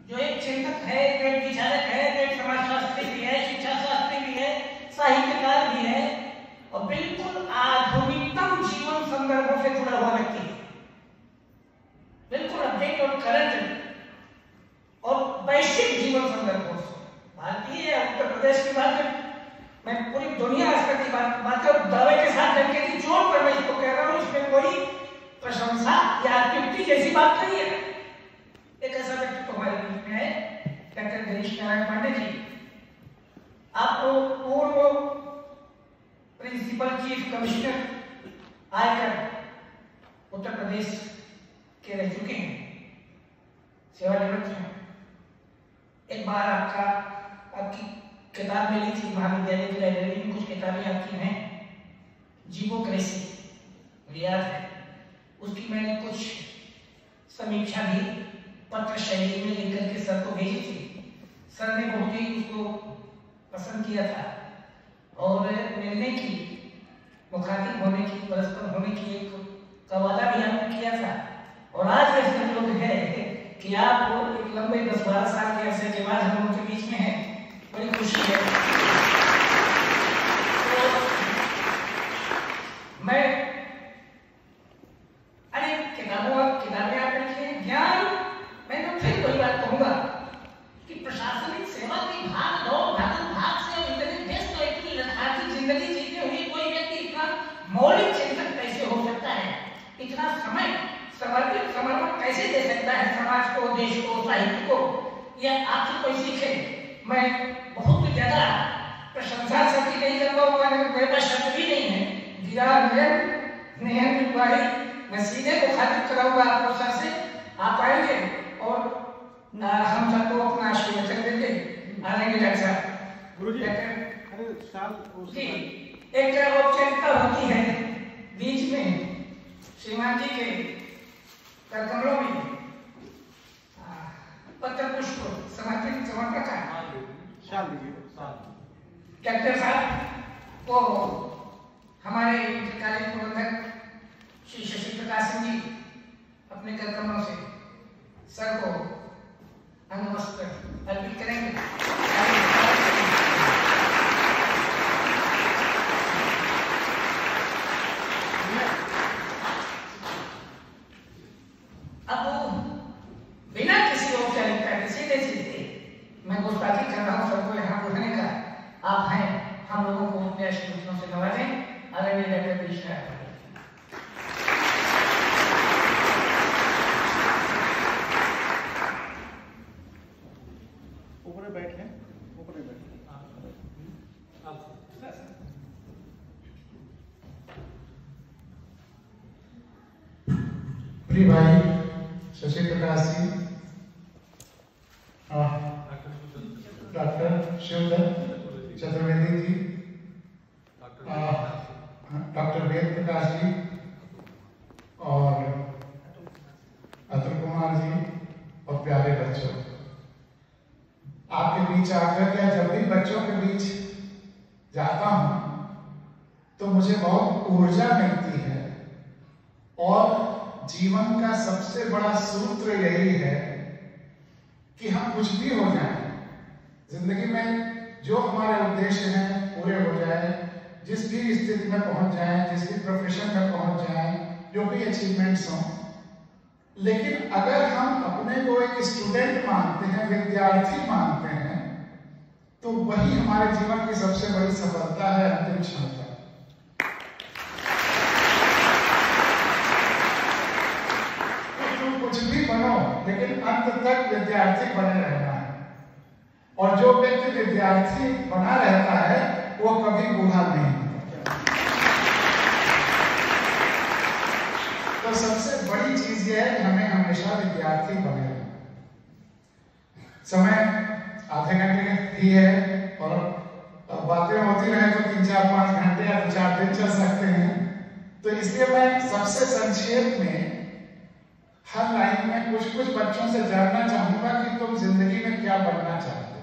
जो एक चिंतक है, एक विचारक है, एक समाजशास्त्री भी है, शिक्षा शास्त्री भी है, साहित्यकार भी है और बिल्कुल आधुनिकतम जीवन संदर्भों से जुड़ा हुआ व्यक्ति है, बिल्कुल अपडेट और करंट और वैश्विक जीवन संदर्भों से। भारतीय या उत्तर प्रदेश की बात मैं पूरी दुनिया स्तर की बात और दावे के साथ डंके की चोट पर मैं इसको कह रहा हूं, इसमें कोई प्रशंसा या अत्युक्ति जैसी बात नहीं है। एक ऐसा व्यक्ति हमारे बीच में है, डॉक्टर गिरीश नारायण पांडे जी। आपको पूर्व प्रिंसिपल चीफ कमिश्नर आयकर उत्तर प्रदेश के रह चुके हैं, सेवानिवृत्त हैं। एक बार आपकी किताब मिली थी महाविद्यालय की लाइब्रेरी में, कुछ किताबें आपकी हैं, जीवोक्रेसी, मुझे याद है, उसकी मैंने कुछ समीक्षा भी पत्र शैली में लिखकर के सर को भेजी थी। सर ने बहुत ही उसको पसंद किया था और मिलने की, मुखातिब होने की, परस्पर होने की एक का वादा भी हमने किया था। और आज ऐसा योग है कि आप एक लंबे 10-12 साल के अरसे के बाद हम उनके बीच में हैं, बड़ी खुशी है। तो मैं अनेक किताबें आप लिखे, ज्ञान, मैं तो फिर वही बात कहूंगा कि प्रशासनिक सेवा की भाग से इतने व्यस्त और इतनी लथार्थी जिंदगी जीते हुए कोई व्यक्ति इतना मौलिक चिंतन कैसे हो सकता है, इतना समय समर्पण कैसे दे सकता है समाज को, देश को, साहित्य को, यह आपसे कोई सीखे। मैं बहुत ज्यादा प्रशंसा सबकी नहीं कर पाऊंगा, मेरे पास शब्द भी नहीं है। मैं सीधे मुखातिब कराऊंगा आपको सर से, आप आएंगे और हम सबको अपना आशीर्वचन देंगे। आएंगे डॉक्टर साहब। गुरुजी, एक औपचारिकता होती है बीच में, श्रीमान जी के करकमलों में पत्र पुष्प समर्पण का डॉक्टर साहब को हमारे कॉलेज प्रबंधक श्री शशि प्रकाश सिंह जी अपने करकमलों से सर को अंगवस्त्र अर्पित करेंगे। अब बिना किसी औपचारिकता के सीधे मैं गुस्ताखी कर रहा हूं सबको यहाँ बुलाने का, आप हैं, हम लोगों को अपने आशीर्वादों से नवाजें। आदरणीय डॉक्टर गिरीश नारायण। ऊपर बैठे, ऊपर बैठे। प्रिय भाई शशि प्रकाश जी, डॉक्टर शिवदत्त चतुर्वेदी जी, डॉक्टर वेद प्रकाश जी और अतुल कुमार जी और प्यारे बच्चों, आपके बीच आकर के जब भी बच्चों के बीच जाता हूं तो मुझे बहुत ऊर्जा मिलती है। और जीवन का सबसे बड़ा सूत्र यही है कि हम कुछ भी हो जाए जिंदगी में, जो हमारे उद्देश्य हैं पूरे हो जाए, जिस भी स्थिति में पहुंच जाए, जिस भी प्रोफेशन में पहुंच जाए, जो भी अचीवमेंट्स हों, लेकिन अगर हम अपने को एक स्टूडेंट मानते हैं, विद्यार्थी मानते हैं, तो वही हमारे जीवन की सबसे बड़ी सफलता है, अंतिम क्षमता। कुछ भी बनो लेकिन अंत तक विद्यार्थी बने रहना है। और जो व्यक्ति विद्यार्थी बना रहता है वो कभी बूढ़ा नहीं होता। तो सबसे बड़ी चीज ये है कि हमें हमेशा विद्यार्थी बने रहना। समय आधे घंटे ही है और बातें होती रहे तो 3-4-5 घंटे या 2-4 दिन चल सकते हैं। तो इसलिए मैं सबसे संक्षेप में हर लाइन में कुछ बच्चों से जानना चाहूंगा कि तुम जिंदगी में क्या बनना चाहते हो,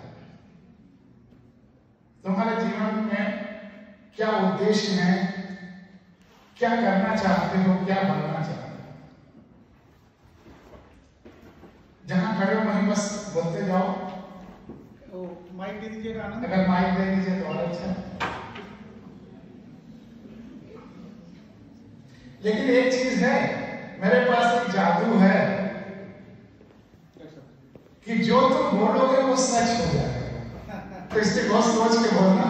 तुम्हारे जीवन में क्या उद्देश्य है, क्या करना चाहते हो, क्या बनना चाहते हो। जहां खड़े हो वहीं बस बोलते जाओ। तो माइक दे दीजिएगा आनंद। अगर माइक दे दीजिए तो और अच्छा। लेकिन एक चीज है, मेरे पास एक जादू है कि जो तुम बोलोगे वो सच हो जाएगा। तो इसके बहुत सोच के बोलना।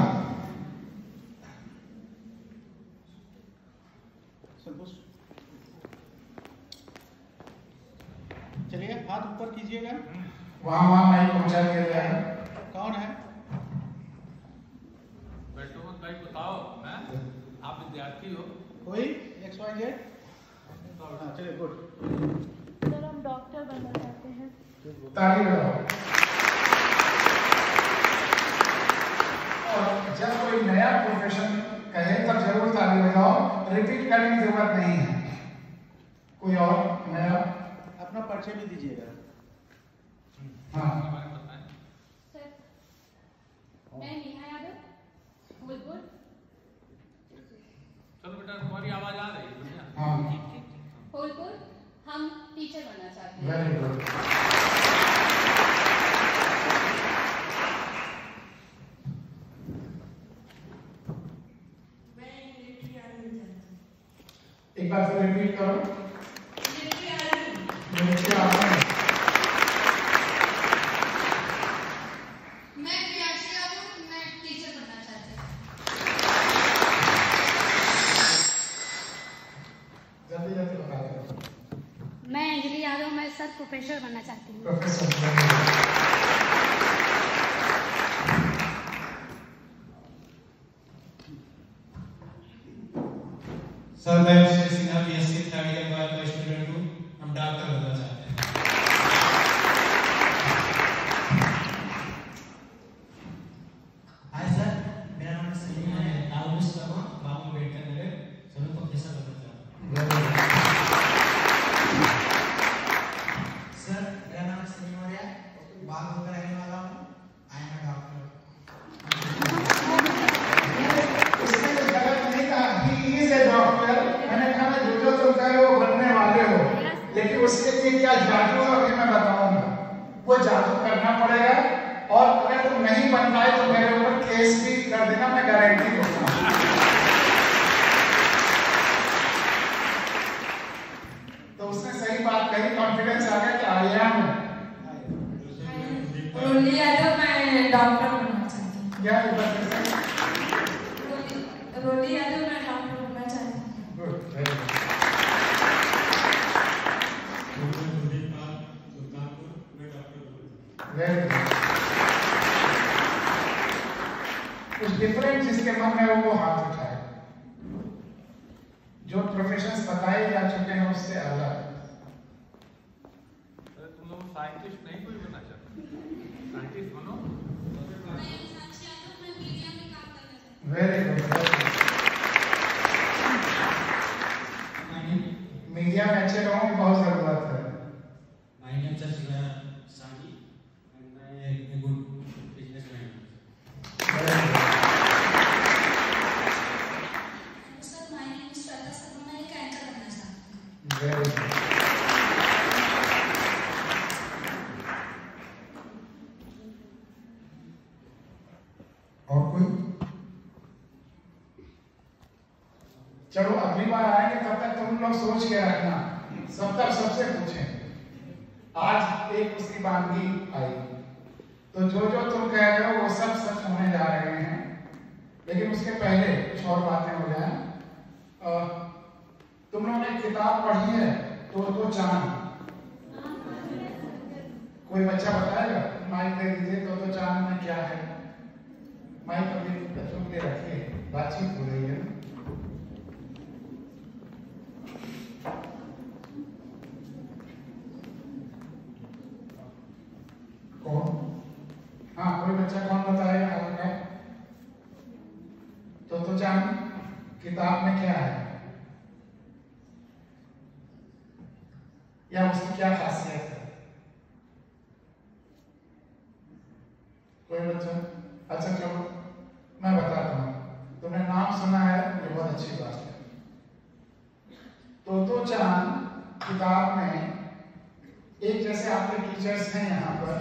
चलिए हाथ ऊपर कीजिएगा। वहां माइक पहुंचा दिया जाए। कौन है? बैठो मत भाई, बताओ। मैं आप विद्यार्थी हो? कोई XYZ? हाँ चलिए, गुड। सर हम डॉक्टर बनना चाहते हैं। ताली बजाओ। और जब कोई नया प्रोफेशन कहे तब जरूर ताली बजाओ, रिपीट करने की जरूरत नहीं है। कोई और नया? अपना परिचय भी दीजिएगा। हाँ सर मैं नेहा यादव, फूलपुर। चलो बेटा, तुम्हारी आवाज आ रही है बढ़िया। हाँ फूलपुर। हम टीचर बनना चाहते हैं। Very good. मैं मिलिट्री आर्मी में जाना चाहती हूँ। एक बार फिर रिपीट करो। Military army. Military army. मैं प्रियांशी यादव, मैं टीचर बनना चाहती हूँ। जल्दी जल्दी बता दो। मैं अंजलि यादव, मैं सर प्रोफेसर बनना चाहती हूँ। प्रोफेसर। सर मैं Vijay Sinha BSc third year का स्टूडेंट हूँ। हम डॉक्टर बनना चाहते हैं। हाय सर, मेरा नाम सलीम है। आलूस शर्मा, बाबू अम्बेडकर नगर, सभी प्रोफेसर बनना चाहता हूँ। सर मेरा नाम सलीम मौर्य, बाल होकर रहने वाला हूँ। I am doctor. उसने तो गलत नहीं कहा, ही इज ए डॉक्टर। मैंने कहा जो जो तुम कह रहे हो बनने वाले हो, लेकिन उसके लिए क्या जादू है अभी मैं बताऊंगा। वो जादू करना पड़ेगा, और अगर तुम नहीं बन पाए तो मेरे ऊपर केस भी कर देना, मैं गारंटी दूंगा। तो उसने सही बात कही, कॉन्फिडेंस आ गया कि आया हूं। रोली यादव, मैं डॉक्टर बनना चाहती हूँ। क्या एक बार फिर से? रोली यादव, मैं डॉक्टर बनना चाहती हूँ। Good, very good. Very good. कुछ डिफरेंट जिसके मन में हो वो हाथ उठाए। जो प्रोफेशंस बताए जा चुके हैं उससे अलग। अरे तुम लोग साइंटिस्ट नहीं कोई बनना चाहते? साइंटिस्ट बनो। मैं साक्षी यादव, मैं मीडिया में काम करना चाहती हूँ। Very good. मीडिया में अच्छे लोगों की बहुत जरूरत है। My name is Sani and I am a good businessman. Sir my name is Shweta Sharma, मैं एक एंकर बनना चाहती हूँ। Very good. और कोई? चलो अगली बार आएंगे, तब तक तुम लोग सोच के रखना, सबसे पूछें। आज एक उसकी बानगी आई, तो जो जो तुम कह रहे हो वो सब सच होने जा रहे हैं। लेकिन उसके पहले कुछ और बातें हो जाए। तुम लोगों ने किताब पढ़ी है तो चांद? कोई बच्चा बताएगा? माइक दे दीजिए। तो चांद में क्या है? माइक अभी बच्चों के लिए रखिए, बातचीत हो रही है। कौन? हाँ, कोई बच्चा कौन बताएगा? तो चांद किताब में क्या है, या उसकी क्या खासियत है? कोई बच्चा? अच्छा चलो मैं बताता हूँ। तुमने नाम सुना है, ये बहुत अच्छी बात है। तो चांद किताब में एक, जैसे आपके टीचर्स हैं यहाँ पर,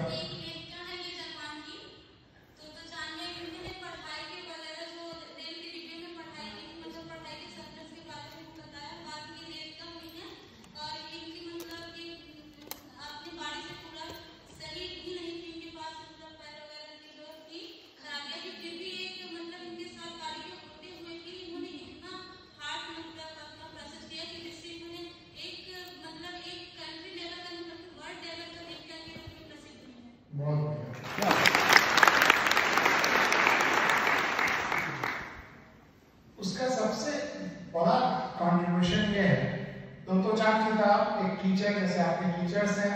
टीचर्स हैं,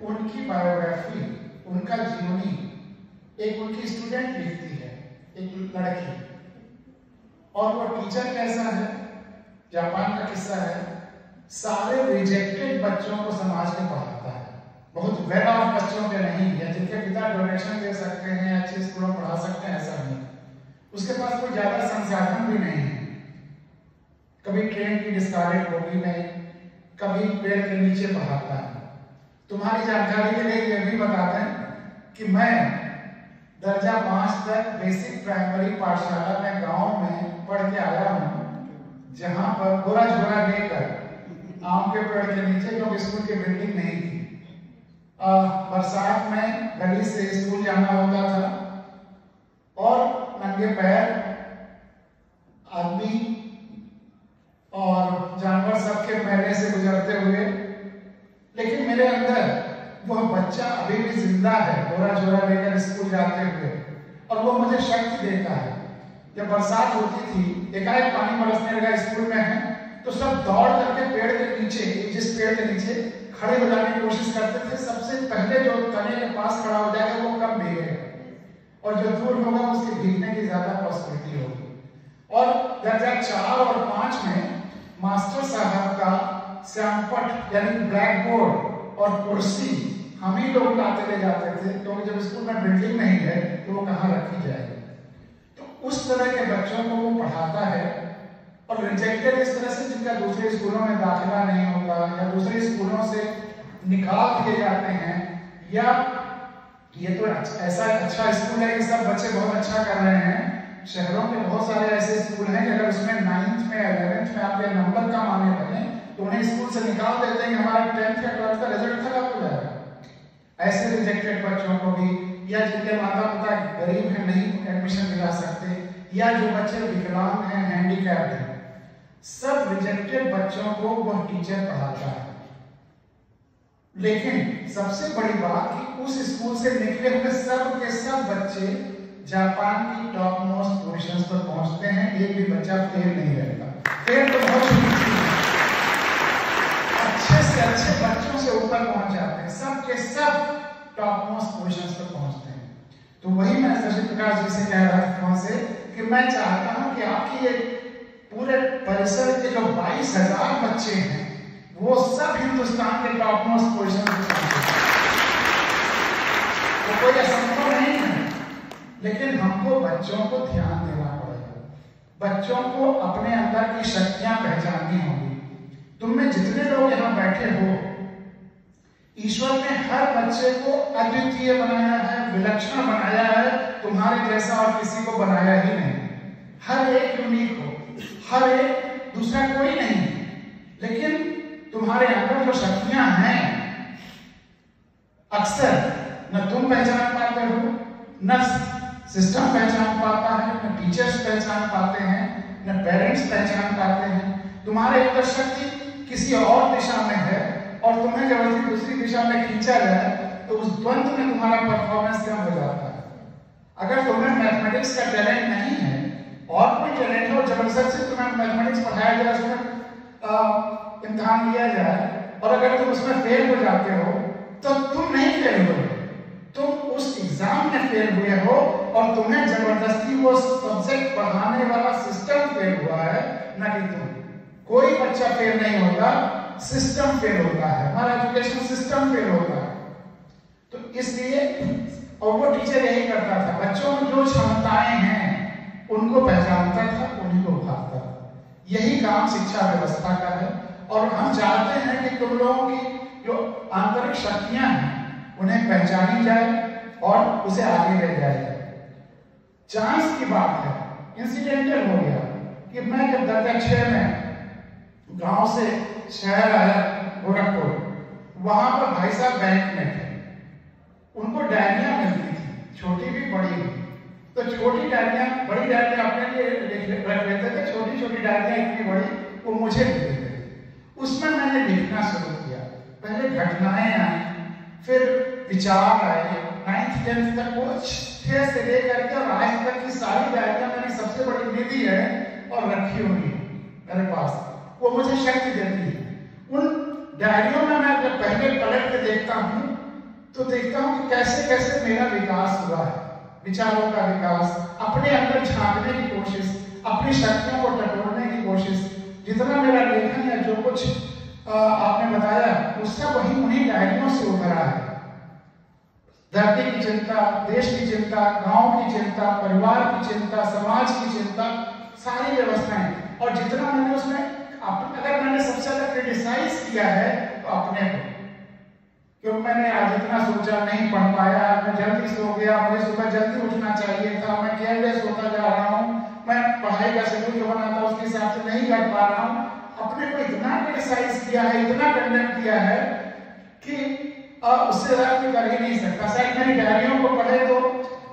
उनकी बायोग्राफी, उनका जीवनी एक उनकी स्टूडेंट लिखती है, एक लड़की, और वो टीचर कैसा है, जापान का किस्सा है, सारे रिजेक्टेड बच्चों को समाज के पढ़ाता है, बहुत वेल ऑफ बच्चों के नहीं, या जिनके पिता डोनेशन दे सकते हैं, अच्छे स्कूलों में पढ़ा सकते हैं, ऐसा नहीं, उसके पास कोई ज्यादा संसाधन भी नहीं है, कभी ट्रेन की डिस्कार्डेड होगी नहीं, कभी पेड़ के नीचे पढ़ाता है। तुम्हारी जानकारी के लिए यह भी बताते हैं कि मैं दर्जा 5 तक बेसिक प्राइमरी पाठशाला में गांव में पढ़ के आया हूँ, जहां पर बोरा झोरा लेकर आम के पेड़ के नीचे, क्योंकि स्कूल की बिल्डिंग नहीं थी, बरसात में गली से स्कूल जाना होता था और नंगे पैर आदमी और जानवर सबके मैले से गुजरते हुए, लेकिन मेरे अंदर वह बच्चा अभी भी जिंदा है, बोरा झोरा लेकर स्कूल जाते हुए, और वो मुझे शक्ति देता है। जब बरसात होती थी, एकाएक पानी बरसने लगा स्कूल में है, तो सब दौड़ करके पेड़ के नीचे, जिस पेड़ के नीचे खड़े हो जाने की कोशिश करते थे, सबसे पहले जो तने के पास खड़ा हो जाएगा वो कम भीगेगा, और जो दूर होगा उसके भीगने की ज्यादा पॉसिबिलिटी होगी। और दर्जा 4 और 5 में मास्टर साहब का श्यामपट यानी ब्लैक बोर्ड और कुर्सी हम ही लोग लाते ले जाते थे, क्योंकि जब स्कूल में बिल्डिंग नहीं है तो वो कहाँ रखी जाएगी। तो उस तरह के बच्चों को वो पढ़ाता है, और रिजेक्टेड इस तरह से जिनका दूसरे स्कूलों में दाखिला नहीं होता, या दूसरे स्कूलों से निकाल दिए जाते हैं, या ये तो ऐसा अच्छा स्कूल है कि सब बच्चे बहुत अच्छा कर रहे हैं, शहरों के बहुत सारे ऐसे स्कूल हैं कि अगर उसमें 9th में 11th में आपके नंबर कम आने लगे तो उन्हें स्कूल से निकाल देते हैं कि हमारा 10th या 12th का रिजल्ट खराब हो जाएगा। ऐसे रिजेक्टेड बच्चों को भी, या जिनके माता पिता गरीब हैं, नहीं एडमिशन दिला सकते, या जो बच्चे विकलांग हैं, हैंडीकैप्ड हैं, सब रिजेक्टेड बच्चों को वह टीचर पढ़ाता है। लेकिन सबसे बड़ी बात कि उस स्कूल से निकले हुए सब के सब बच्चे जापान की टॉप मोस्ट पोजीशंस पर पहुंचते हैं, एक भी बच्चा फेल नहीं रहता। फेल तो बहुत अच्छे से अच्छे बच्चों से ऊपर पहुंच जाते हैं, सब के सब टॉप मोस्ट पोजीशंस पर पहुंचते हैं। तो वही मैं शशि प्रकाश जी से कह रहा था वहां से कि मैं चाहता हूं कि आपकी ये पूरे परिसर के जो 22,000 बच्चे हैं वो सब हिंदुस्तान के टॉप मोस्ट पोजीशन पर पहुंचे। तो कोई असंभव नहीं है, लेकिन हमको बच्चों को ध्यान देना पड़ेगा, बच्चों को अपने अंदर की शक्तियां पहचाननी होगी। तुम में जितने लोग यहाँ बैठे हो, ईश्वर ने हर बच्चे को अद्वितीय बनाया है, विलक्षण बनाया है, तुम्हारे जैसा और किसी को बनाया ही नहीं। हर एक यूनिक हो, हर एक दूसरा कोई नहीं, लेकिन तुम्हारे अंदर जो शक्तियां हैं अक्सर न तुम पहचान पाते हो, न सिस्टम पहचान पाता है, न टीचर्स पहचान पाते हैं, न पेरेंट्स पहचान पाते हैं। तुम्हारे अंदर शक्ति किसी और दिशा में है और तुम्हें जब दूसरी दिशा में खींचा जाए तो उस द्वंद्व में तुम्हारा परफॉर्मेंस कम हो जाता है। अगर तुम्हें मैथमेटिक्स का टैलेंट नहीं है और कोई टैलेंट हो, जबरदस्ती तुम्हें मैथमेटिक्स पढ़ाया जाए, उसमें इम्तिहान लिया जाए और अगर तुम उसमें फेल हो जाते हो तो तुम नहीं फेल हुए, तुम उस एग्जाम में फेल हुए हो और तुम्हें जबरदस्ती वो सब्जेक्ट पढ़ाने वाला सिस्टम फेल हुआ है, ना कि तुम। कोई बच्चा फेल नहीं होता, सिस्टम फेल होता है, हमारा एजुकेशन सिस्टम फेल होता है। तो इसलिए और वो टीचर यही करता था, बच्चों में जो क्षमताएं हैं उनको पहचानता था, उन्हीं को उठाता था। यही काम शिक्षा व्यवस्था का है और हम चाहते हैं कि तुम लोगों की जो आंतरिक शक्तियां हैं उन्हें पहचानी जाए और उसे आगे ले जाया जाए। चांस की बात है, इंसिडेंटल हो गया कि मैं जब दर्जा 6 में गांव से शहर आया गोरखपुर, वहां पर भाई साहब बैंक में थे, उनको डायरिया मिलती थी, छोटी भी बड़ी भी। तो छोटी डायरिया, बड़ी डायरिया अपने लिए रख लेते थे, छोटी छोटी डायरिया इतनी बड़ी वो मुझे देते थे। उसमें मैंने लिखना शुरू किया, पहले घटनाएं आई, फिर विचार आए। 9th 10th तक वो 6 से लेकर के और आज तक की सारी डायरिया मैंने सबसे बड़ी निधि है और रखी हुई है मेरे पास, वो मुझे शक्ति देती है। उन डायरियों में मैं जब पहले पलट के देखता हूँ तो देखता हूँ कि कैसे कैसे मेरा विकास हुआ है, विचारों का विकास, अपने अंदर झांकने की कोशिश, अपनी शक्तियों को टटोलने की कोशिश। जितना मेरा लेखन या जो कुछ आपने बताया वो सब वही उन्हीं डायरियों से उभरा है। धरती की चिंता, देश की चिंता, गांव की चिंता, परिवार की चिंता, समाज की चिंता, सारी व्यवस्थाएं। और जितना मैंने उसमें अगर मैंने सबसे ज्यादा क्रिटिसाइज किया है तो अपने को, क्योंकि मैंने आज इतना सोचा, नहीं पढ़ पाया, मैं जल्दी सो गया, मुझे सुबह जल्दी उठना चाहिए था, मैं केयरलेस होता जा रहा हूँ, मैं पढ़ाई का शेड्यूल जो बना था उसके हिसाब से नहीं कर पा रहा हूँ। अपने को इतना क्रिटिसाइज किया है, इतना कंडेम किया है कि उससे ज्यादा कोई कर ही नहीं सकता। शायद मेरी डायरियों को पढ़े तो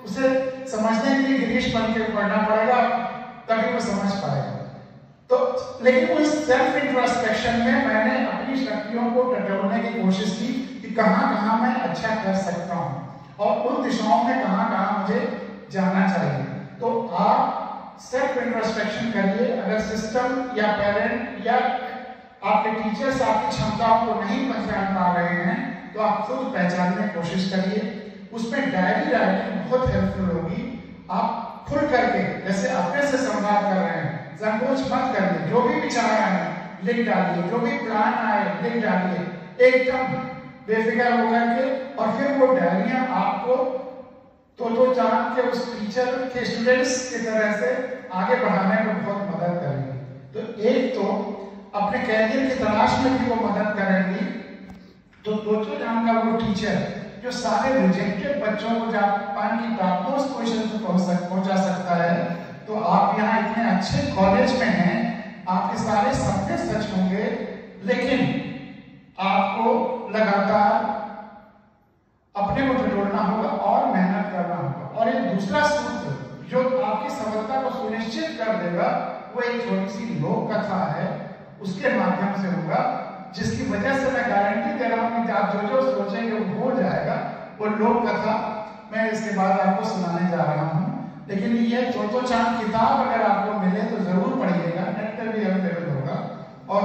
उसे समझने के लिए गिरीश बन के पढ़ना पड़ेगा तभी वो समझ पाएगा। तो लेकिन उस सेल्फ इंट्रोस्पेक्शन में मैंने अपनी शक्तियों को टटोलने की कोशिश की कि कहाँ मैं अच्छा कर सकता हूँ और उन दिशाओं में कहाँ मुझे जाना चाहिए। तो आप सेल्फ इंट्रोस्पेक्शन करिए। अगर सिस्टम या पेरेंट या आपके टीचर्स आपकी क्षमताओं को नहीं पहचान पा रहे हैं तो आप खुद पहचानने की कोशिश करिए। उसमें डायरी राइटिंग बहुत हेल्पफुल होगी। आप खुल करके जैसे अपने से संवाद कर रहे हैं, संकोच मत करिए, जो भी विचार आए लिख डालिए, जो भी प्लान आए लिख डालिए, एकदम बेफिक्र होकर के। और फिर वो डायरियां आपको तो चांद के उस टीचर के स्टूडेंट्स की तरह से आगे बढ़ाने में बहुत मदद करेंगी। तो एक तो अपने कैरियर की तलाश में भी वो मदद करेंगी। तो चांद का वो टीचर जो सारे रिजेक्टेड बच्चों को जापान की टॉपमोस्ट पोजीशन पे पहुंचा सकता है, तो आप यहाँ इतने अच्छे कॉलेज में हैं, आपके सारे सपने सच होंगे, लेकिन आपको लगातार अपने को टटोलना होगा और मेहनत करना होगा। और एक दूसरा सूत्र जो आपकी सफलता को सुनिश्चित कर देगा वो एक छोटी सी लोक कथा है, उसके माध्यम से होगा, जिसकी वजह से मैं गारंटी दे रहा हूं कि आप जो सोचेंगे वो हो जाएगा। वो लोक कथा मैं इसके बाद आपको सुनाने जा रहा हूं। लेकिन ये तो चांद किताब अगर आपको मिले तो जरूर पढ़िएगा, नेट पर भी अवेलेबल होगा। और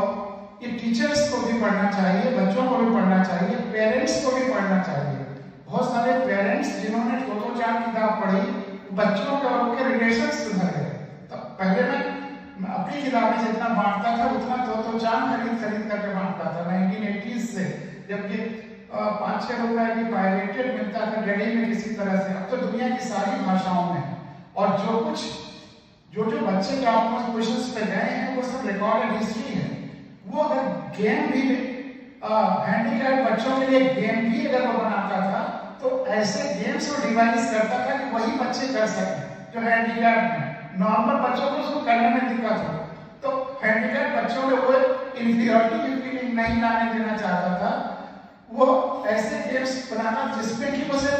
ये टीचर्स को भी पढ़ना चाहिए, बच्चों को भी पढ़ना चाहिए, पेरेंट्स को भी पढ़ना चाहिए। बहुत सारे पेरेंट्स जिन्होंने तो चांद किताब पढ़ी, बच्चों के और उनके रिलेशन सुधर गए। तो पहले मैं अपनी किताबें जितना बांटता था उतना तो चांद खरीद करके बांटता था 1980s से, जबकि 5-6 रुपए की पायरेटेड मिलता था गड़ी में किसी तरह से। अब तो दुनिया की सारी भाषाओं में, और जो बच्चे टॉप पोजीशंस पे गए हैं वो सब रिकॉर्डेड हिस्ट्री है। वो अगर गेम भी हैंडीकैप बच्चों के लिए गेम भी अगर वो बनाता था तो ऐसे गेम्स वो डिवाइस करता था कि वही बच्चे कर सकें जो हैंडीकैप हैं। नॉर्मल बच्चों को उसको करने में दिक्कत हो, तो हैंडीकैप बच्चों में वो इंफीरियरिटी की फीलिंग नहीं लाने देना चाहता था। वो ऐसे गेम्स बनाता जिसमें कि उसे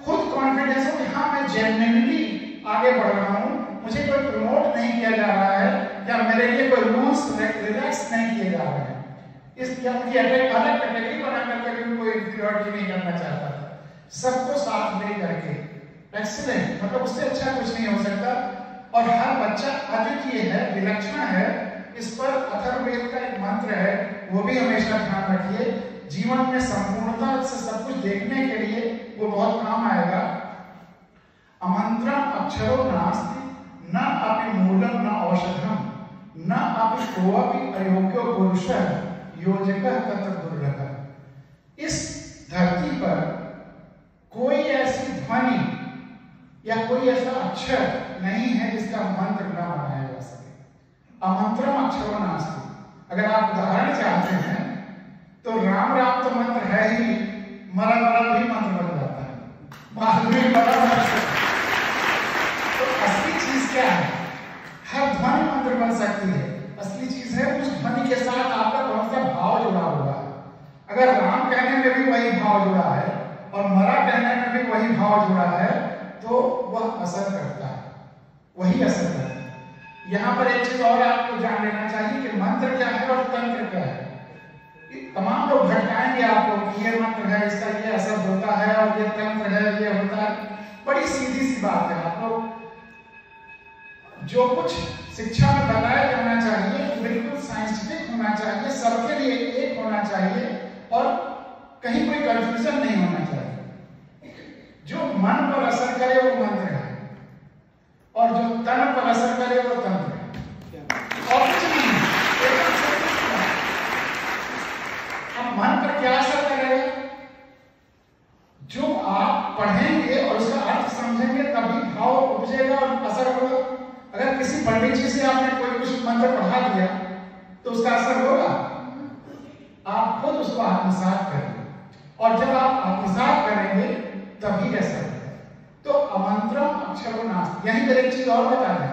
खुद कॉन्फिडेंस हो कि हाँ मैं जेन्युइनली आगे बढ़ रहा हूँ, मुझे कोई प्रमोट नहीं किया जा रहा है या मेरे लिए कोई रूल्स रिलैक्स नहीं किए जा रहे हैं। इसलिए उनकी अलग कैटेगरी बना करके भी कोई इंफीरियरिटी नहीं करना चाहता था, सबको साथ ले करके। एक्सीलेंट, मतलब उससे अच्छा कुछ नहीं हो सकता। और हर बच्चा अद्वितीय है, विलक्षण है। इस पर अथर्ववेद का एक मंत्र है, वो भी हमेशा ध्यान रखिए। जीवन में संपूर्णता से सब कुछ देखने के लिए वो बहुत काम आएगा। अमंत्रम अक्षरो नास्ति न अपि मूलम न औषधम न अपि कोऽपि अयोग्यो पुरुषः योजकः तत्र दुर्लभः। इस धरती पर कोई ऐसी ध्वनि या कोई ऐसा अक्षर नहीं है जिसका मंत्र न बनाया जा सके। अमंत्रम अक्षरो नास्ति। अगर आप उदाहरण चाहते हैं तो राम राम तो मंत्र है ही, मरा भी मंत्र बन जाता है, महावीर तो असली चीज क्या है? हर ध्वनि मंत्र बन सकती है। असली चीज है उस ध्वनि के साथ आपका कौन सा भाव जुड़ा हुआ है। अगर राम कहने में भी वही भाव जुड़ा है और मरा कहने में भी वही भाव जुड़ा है तो वह असर करता है, वही असर करता है। यहाँ पर एक चीज और आपको जान लेना चाहिए कि मंत्र क्या है और तंत्र क्या है। तमाम लोग भटकाएंगे आपको कि ये मंत्र है, इसका ये असर होता है, और ये तंत्र है, ये होता है। बड़ी सीधी सी बात है। आप लोग जो कुछ शिक्षा में बताया जाना चाहिए बिल्कुल साइंटिफिक होना चाहिए, सबके लिए एक होना चाहिए और कहीं कोई कंफ्यूजन नहीं होना चाहिए। जो मन पर असर करे वो मंत्र है और जो तन पर असर करे वो तंत्र है और कुछ नहीं। अब मन पर क्या असर करेगा? जो आप पढ़ेंगे और उसका अर्थ समझेंगे तभी भाव उपजेगा और असर होगा। अगर किसी पंडित जी से आपने कोई कुछ मंत्र पढ़ा दिया तो उसका असर होगा? आप खुद उसको आत्मसात करेंगे और जब आप आत्मसात करेंगे तभी असर होगा। तो अमंत्रम अक्षरो नास्ति। यहीं पर एक चीज और बता दें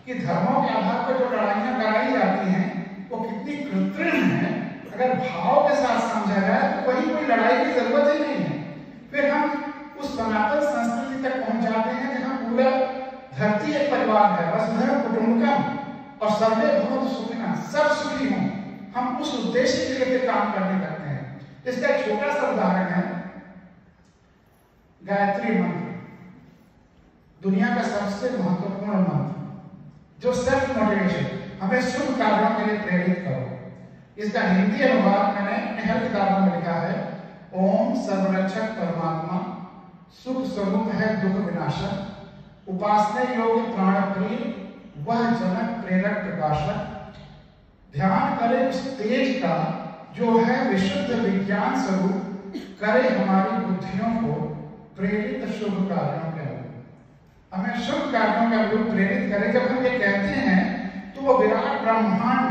कि धर्मों के आधार पर जो लड़ाइयां कराई जाती हैं वो कितनी कृत्रिम है। अगर भाव के साथ समझा जाए तो वही कोई लड़ाई की जरूरत ही नहीं है। फिर हम उस सनातन संस्कृति तक पहुंच जाते हैं जहां पूरा धरती एक परिवार है, वसुधैव कुटुंबकम और सर्वे भवन्तु सुखिनः, सब सुखी हों। हम उस उद्देश्य के लिए काम करने लगते हैं। इसका एक छोटा सा उदाहरण है गायत्री मंत्र, दुनिया का सबसे महत्वपूर्ण मंत्र जो सेल्फ मोटिवेशन, हमें शुभ कार्यों के लिए प्रेरित करो। इसका हिंदी अनुवाद मैंने निहल किताबों में लिखा है। ओम सर्वरक्षक परमात्मा, सुख स्वरूप है दुख विनाशक, उपासना योग्य प्राण प्रिय, वह जनक प्रेरक प्रकाशक। ध्यान करें उस तेज का जो है विशुद्ध विज्ञान स्वरूप, करे हमारी बुद्धियों को प्रेरित शुभ कार्यों के रूप। हमें शुभ कार्यों का रूप प्रेरित करे। जब हम ये कहते हैं तो वो विराट ब्रह्मांड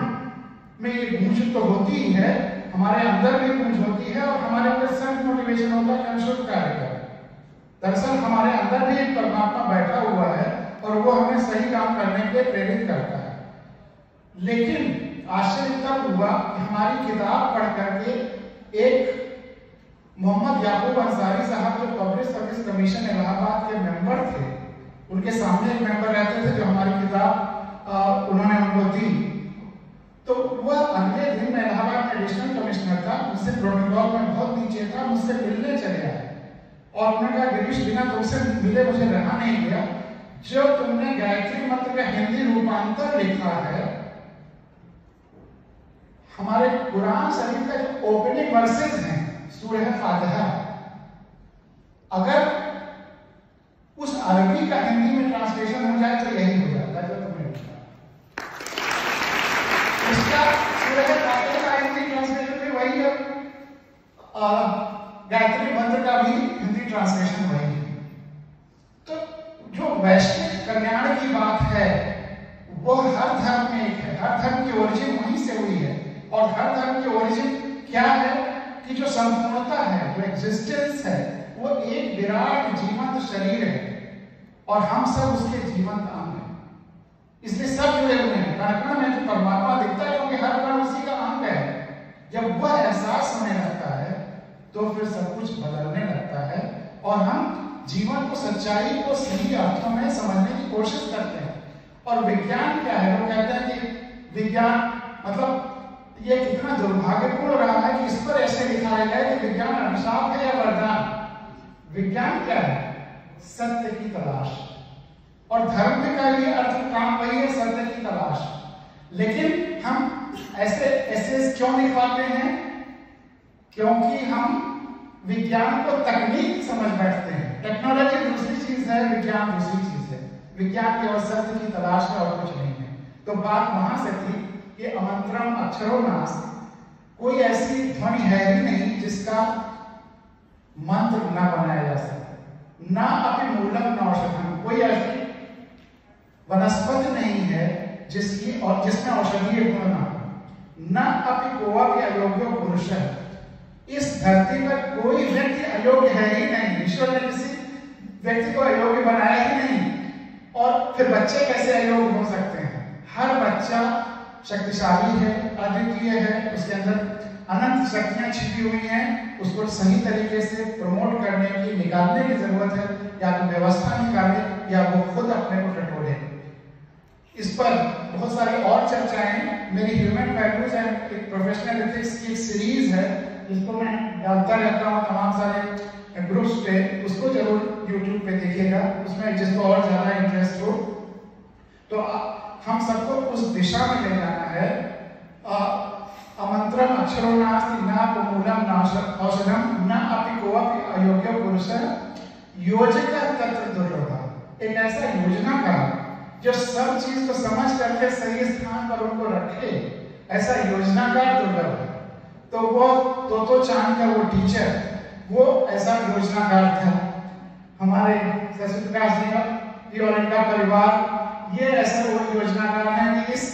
में ये गूंज तो होती ही है, हमारे अंदर भी गूंज होती है और हमारे अंदर सेल्फ मोटिवेशन होता है कि शुभ कार्य करें। दरअसल हमारे अंदर भी एक परमात्मा बैठा हुआ है और वो हमें सही काम करने के लिए प्रेरित करता है। लेकिन आश्चर्य तब हुआ कि हमारी किताब पढ़ करके एक मोहम्मद याकूब अंसारी साहब जो पब्लिक सर्विस कमीशन इलाहाबाद के मेंबर थे, उनके सामने एक मेंबर रहते थे जो हमारी किताब उन्होंने उनको दी। तो वह अगले दिन मैं इलाहाबाद में एडिशनल कमिश्नर था, मुझसे प्रोटोकॉल में बहुत नीचे था, मुझसे मिलने चले आए और उन्होंने कहा गिरीश बिना तुमसे मिले मुझे रहा नहीं गया। जो तुमने गायत्री मंत्र का हिंदी रूपांतर लिखा है, हमारे कुरान शरीफ का जो ओपनिंग वर्सेस हैं सूरह फातिहा, अगर उस अरबी का हिंदी में ट्रांसलेशन हो जाए तो यही हो जाता है जो तुमने लिखा। इसका सूरह फातिहा का हिंदी ट्रांसलेशन भी वही है, गायत्री मंत्र का भी हिंदी ट्रांसलेशन वही है। तो जो वैश्विक कल्याण की बात है वो हर धर्म में एक है। हर धर्म की ओरिजिन वहीं से हुई है और हर धर्म की ओरिजिन क्या है कि जो संपूर्णता है, जो एग्जिस्टेंस है, वो एक विराट जीवंत शरीर है और हम सब उसके जीवंत अंग हैं। इसलिए सब जुड़े हुए हैं। कण में जो परमात्मा दिखता है क्योंकि हर कण उसी का अंग है। जब वह एहसास होने लगता है तो फिर सब कुछ बदलने लगता है और हम जीवन को, सच्चाई को सही अर्थों में समझने की कोशिश करते हैं। और विज्ञान क्या है? लोग कहते हैं कि विज्ञान मतलब ये कितना दुर्भाग्यपूर्ण रहा है कि इस पर ऐसे लिखा गया है कि विज्ञान अभिशाप है या वरदान। विज्ञान क्या है? सत्य की तलाश। और धर्म का ये अर्थ काम वही है, सत्य की तलाश। लेकिन हम ऐसे क्यों लिखवाते हैं? क्योंकि हम विज्ञान को तकनीक समझ बैठते हैं। टेक्नोलॉजी दूसरी चीज है, विज्ञान दूसरी चीज है। विज्ञान केवल सत्य की तलाश है और कुछ नहीं है। तो बात वहां से थी कि अमंत्रम अक्षरो नास्ति, कोई ऐसी ध्वनि है ही नहीं जिसका मंत्र न बनाया जा सके। ना अपि मूलम न औषधम, कोई ऐसी वनस्पति नहीं है जिसकी और जिसमें औषधीय गुण ना हो। न अपि कोऽपि अयोग्यो पुरुषः, इस धरती पर कोई व्यक्ति अयोग्य है ही नहीं। ईश्वर ने किसी व्यक्ति को अयोग्य बनाया ही नहीं। और फिर बच्चे कैसे अयोग्य हो सकते हैं? हर बच्चा शक्तिशाली है, अद्वितीय है, उसके अंदर अनंत शक्तियां छिपी हुई हैं। उसको सही तरीके से प्रमोट करने की, निकालने की जरूरत है। या तो व्यवस्था निकाले या वो खुद अपने को टटोले। इस पर बहुत सारी और चर्चाएं मेरी human values and professional ethics की एक सीरीज है जिसको मैं डालता रहता हूँ तमाम सारे ग्रुप्स पे। उसको जरूर यूट्यूब पे देखिएगा, उसमें जिसको और ज्यादा इंटरेस्ट हो। तो हम सबको उस दिशा में ले जाना है। अमंत्रम अक्षरो नास्ति न मूलम न औषधम न अपि कोऽपि अयोग्य पुरुष योजना तत्र दुर्लभ। एक ऐसा योजनाकार जो सब चीज को समझ करके सही स्थान पर उनको रखे, ऐसा योजनाकार दुर्लभ है। तो वो तोतो चांद का वो टीचर, वो ऐसा योजनाकार था। हमारे शशि प्रकाश जी और इनका परिवार ये ऐसा वो योजनाकार है कि इस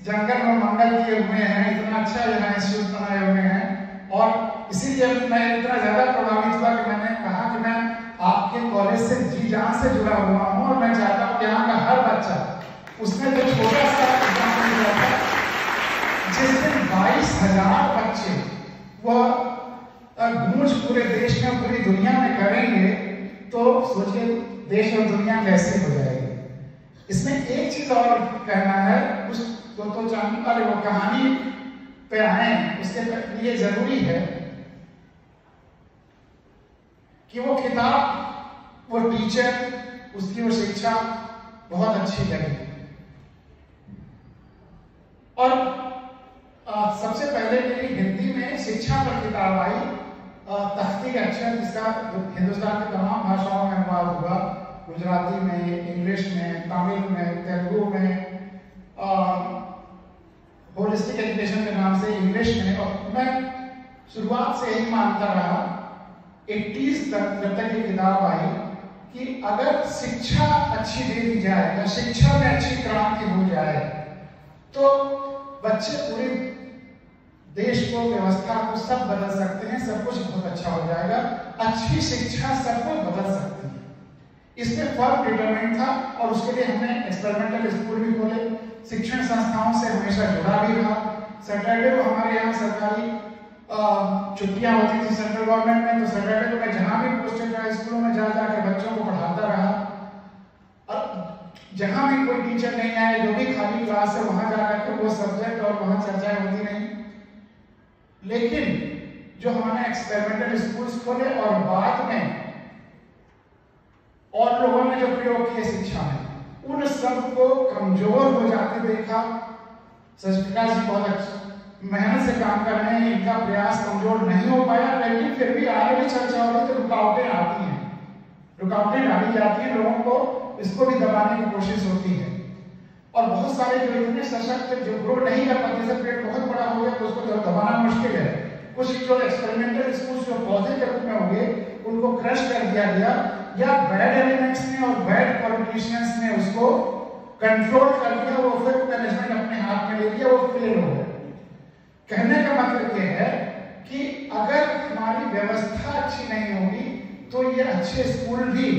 जंगल में मंगल किए हुए हैं, इतना अच्छा यहाँ इंस्टीट्यूट बनाए हुए हैं। और इसीलिए मैं इतना ज्यादा प्रभावित हुआ कि मैंने कहा कि मैं आपके कॉलेज से जी जान से जुड़ा हुआ हूँ और मैं चाहता हूँ कि यहाँ का हर बच्चा, उसमें जो छोटा सा एग्जाम्पल दिया था जिसमें 22,000 बच्चे वो गूंज पूरे देश में, पूरी दुनिया में करेंगे, तो सोचिए देश और दुनिया कैसे हो जाएगी। इसमें एक चीज और कहना है, उस तो चांद वाले वो कहानी पे आए, उसके लिए जरूरी है कि वो किताब, वो टीचर, उसकी वो शिक्षा बहुत अच्छी लगी। और सबसे पहले मेरी हिंदी में शिक्षा पर किताब आई, तख्ती अक्षर, जिसका हिंदुस्तान की तमाम भाषाओं में अनुवाद हुआ, गुजराती में, इंग्लिश में, तमिल में, तेलुगु में, होलिस्टिक एजुकेशन के नाम से इंग्लिश में। और मैं शुरुआत से यही मानता रहा 80s तक, जब तक ये किताब आई, कि अगर शिक्षा अच्छी दे दी जाए या शिक्षा में अच्छी क्रांति हो जाए तो बच्चे पूरे देश को, व्यवस्था को, सब बदल सकते हैं, सब कुछ बहुत अच्छा हो जाएगा। अच्छी शिक्षा सब कुछ बदल सकती है। इसमें फर्म डिटरमिनेंट था और उसके लिए हमने एक्सपेरिमेंटल स्कूल भी खोले, शिक्षण संस्थाओं से हमेशा जुड़ा भी रहा। सैटरडे को हमारे यहाँ सरकारी छुट्टियां होती थी सेंट्रल गवर्नमेंट में, तो सैटरडे को मैं जहां भी पोस्टेड रहा स्कूलों में जा जाकर बच्चों को पढ़ाता रहा। और जहां भी कोई टीचर नहीं आए, जो भी खाली क्लास है वहां जाकर के वो सब्जेक्ट और वहां चर्चाएं होती नहीं। लेकिन जो हमने एक्सपेरिमेंटल स्कूल्स खोले और बाद में और लोगों ने जो प्रयोग किए शिक्षा में, उन सब को कमजोर हो जाते देखा। शशि प्रकाश जी बहुत मेहनत से काम कर रहे हैं, इनका प्रयास कमजोर नहीं हो पाया, लेकिन फिर भी आगे भी चर्चा हो रही तो रुकावटें आती हैं, रुकावटें डाली जाती हैं, लोगों को इसको भी दबाने की कोशिश होती है। और बहुत सारे जो इतने सशक्त जो ग्रो नहीं कर पाते, जैसे पेड़ बहुत बड़ा हो गया तो उसको दबाना मुश्किल है। कुछ जो एक्सपेरिमेंटल स्कूल जो पौधे के रूप में हो गए, उनको क्रश कर दिया गया, या बैड एलिमेंट्स ने और बैड पॉलिटिशियंस ने उसको कंट्रोल कर दिया, वो फिर मैनेजमेंट अपने हाथ में ले लिया, वो फेल हो गया। कहने का मतलब यह है कि अगर हमारी व्यवस्था अच्छी नहीं होगी तो ये अच्छे स्कूल भी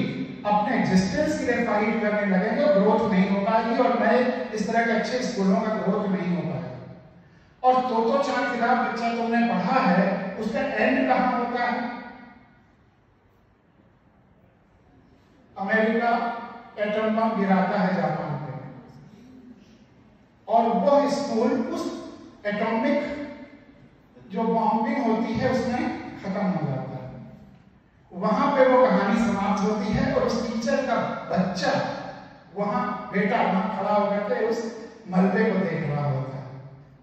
अपने एग्जिस्टेंस के लिए फाइट करने लगेंगे, ग्रोथ नहीं हो पाएगी और नए इस तरह के अच्छे स्कूलों का ग्रोथ नहीं हो पाएगा। और तोतो चांद किताब बच्चा तुमने पढ़ा है, उसका एंड कहां होता है? अमेरिका एटम बम गिराता है जापान पे, और वह स्कूल उस एटॉमिक जो बॉम्बिंग होती है उसमें खत्म हो जाता है। वहां पे वो कहानी समाप्त होती है और उस टीचर का बच्चा वहां, बेटा वहां खड़ा होकर के उस मलबे को देख रहा होता है।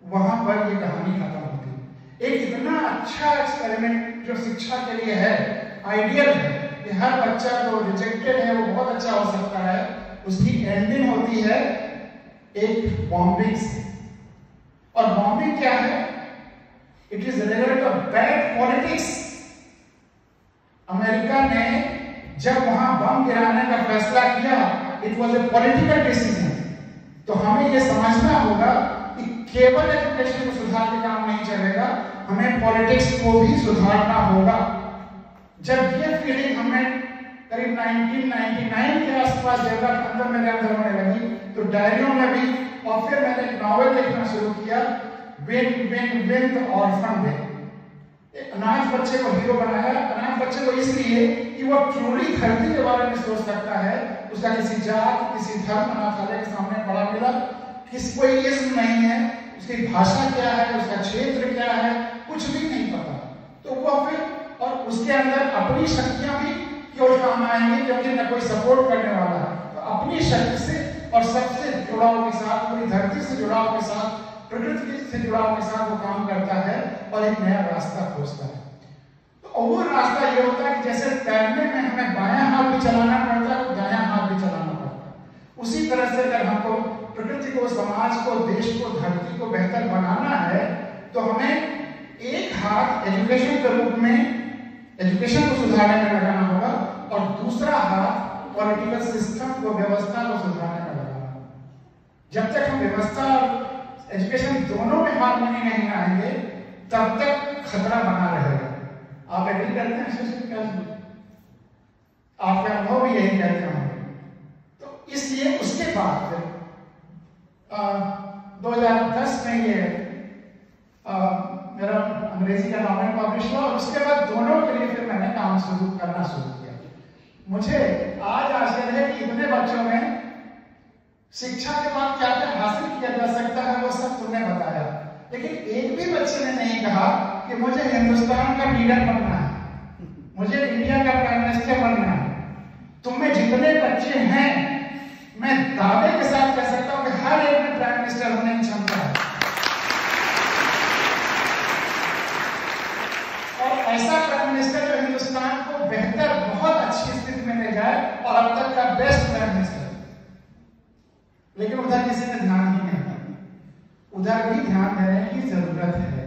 वहां पर ये कहानी खत्म होती है। एक इतना अच्छा एक्सपेरिमेंट जो शिक्षा के लिए है, आइडियल है कि हर बच्चा जो रिजेक्टेड है वो बहुत अच्छा हो सकता है, उसकी एंडिंग होती है एक बॉम्बिंग से। और बॉम्बिंग क्या है? It is result of bad politics. America ने जब वहां बम गिराने का फैसला किया, it was a political decision. तो हमें यह समझना होगा कि केवल एजुकेशन को सुधार के काम नहीं चलेगा, हमें पॉलिटिक्स को भी सुधारना होगा। जब ये फीलिंग हमें करीब 1999 के आसपास डेवलप अंदर मेरे अंदर होने लगी, तो डायरियों में भी, और फिर मैंने एक नॉवेल लिखना शुरू किया, विन द ऑर्फन डे। एक अनाथ बच्चे को हीरो बनाया। अनाथ बच्चे को इसलिए कि वो ट्रूली धरती के बारे में सोच सकता है, उसका किसी जात, किसी धर्म अनाथालय के सामने पड़ा मिला, किसी कोई इज्म नहीं है, उसकी भाषा क्या है, उसका क्षेत्र क्या है, कुछ भी नहीं पता। तो वो फिर, और उसके अंदर अपनी शक्तियां भी केवल काम आएंगी क्योंकि न कोई सपोर्ट करने वाला है, तो अपनी शक्ति से और सबसे जुड़ाव के साथ, पूरी धरती से जुड़ाव के साथ, प्रकृति से जुड़ाव के साथ वो काम करता है और एक नया रास्ता खोजता है। तो वो रास्ता ये होता है कि जैसे तैरने में हमें बायां हाथ भी चलाना पड़ता है, दायां हाथ भी चलाना पड़ता है। उसी तरह से अगर हमको प्रकृति को, समाज को, देश को, धरती को बेहतर बनाना है तो हमें एक हाथ एजुकेशन के रूप में एजुकेशन को सुधारने में लगाना होगा और दूसरा हाथ पॉलिटिकल सिस्टम को, व्यवस्था को सुधारने में लगाना होगा। जब तक हम व्यवस्था और एजुकेशन दोनों में हार्मनी नहीं आएंगे तब तक खतरा बना रहेगा। आप एग्री करते हैं? आपका अनुभव भी यही कहते होंगे। तो इसलिए उसके बाद 2010 में ये मेरा अंग्रेजी का नॉवेल पब्लिश हुआ और उसके बाद दोनों के लिए फिर मैंने काम करना शुरू किया। मुझे आज आश्चर्य है कि इतने बच्चों में शिक्षा के बाद क्या क्या हासिल किया जा सकता है वो सब तुमने बताया, लेकिन एक भी बच्चे ने नहीं कहा कि मुझे हिंदुस्तान का लीडर बनना है, मुझे इंडिया का प्राइम मिनिस्टर बनना है। तुम में जितने बच्चे हैं मैं दावे के साथ कह सकता हूं कि हर एक में प्राइम मिनिस्टर होने की क्षमता है। और ऐसा प्राइम मिनिस्टर जो हिंदुस्तान को बेहतर, बहुत अच्छी स्थिति में ले जाए और अब तक का बेस्ट प्राइम मिनिस्टर। लेकिन उधर किसी ने ध्यान ही नहीं दिया। उधर भी ध्यान देने की जरूरत है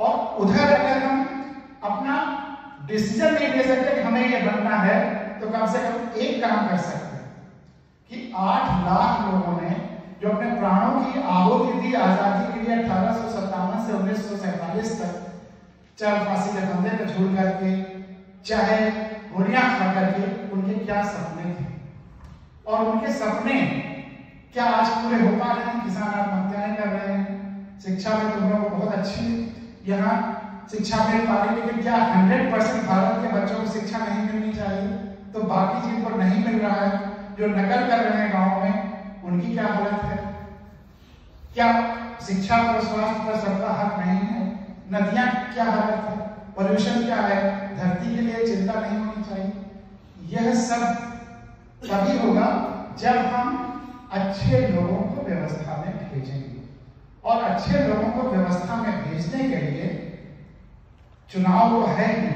और उधर अगर हम अपना डिसीजन नहीं ले सकते कि हमें ये बनना है तो कम से कम एक काम कर सकते हैं कि 8 लाख लोगों ने जो अपने प्राणों की आहुति दी आजादी के लिए 1857 से 1947 तक, चाहे फांसी के फंदे पर झूल करके, चाहे गोलियां खा करके, उनके क्या सपने थे और उनके सपने क्या आज पूरे हो पा रहे हैं? किसान आत्महत्याएं कर रहे हैं, शिक्षा में तुम लोग बहुत अच्छी यहाँ शिक्षा मिल पा रही, लेकिन क्या 100% भारत के बच्चों को शिक्षा नहीं मिलनी चाहिए? तो बाकी जिन पर नहीं मिल रहा है, जो नकल कर रहे हैं गाँव में, उनकी क्या हालत है? क्या शिक्षा पर, स्वास्थ्य पर सबका हक नहीं है? नदियां क्या हालत है? पॉल्यूशन क्या है? धरती के लिए चिंता नहीं होनी चाहिए? यह सब तभी होगा जब हम अच्छे लोगों को व्यवस्था में भेजेंगे और अच्छे लोगों को व्यवस्था में भेजने के लिए चुनाव तो है ही।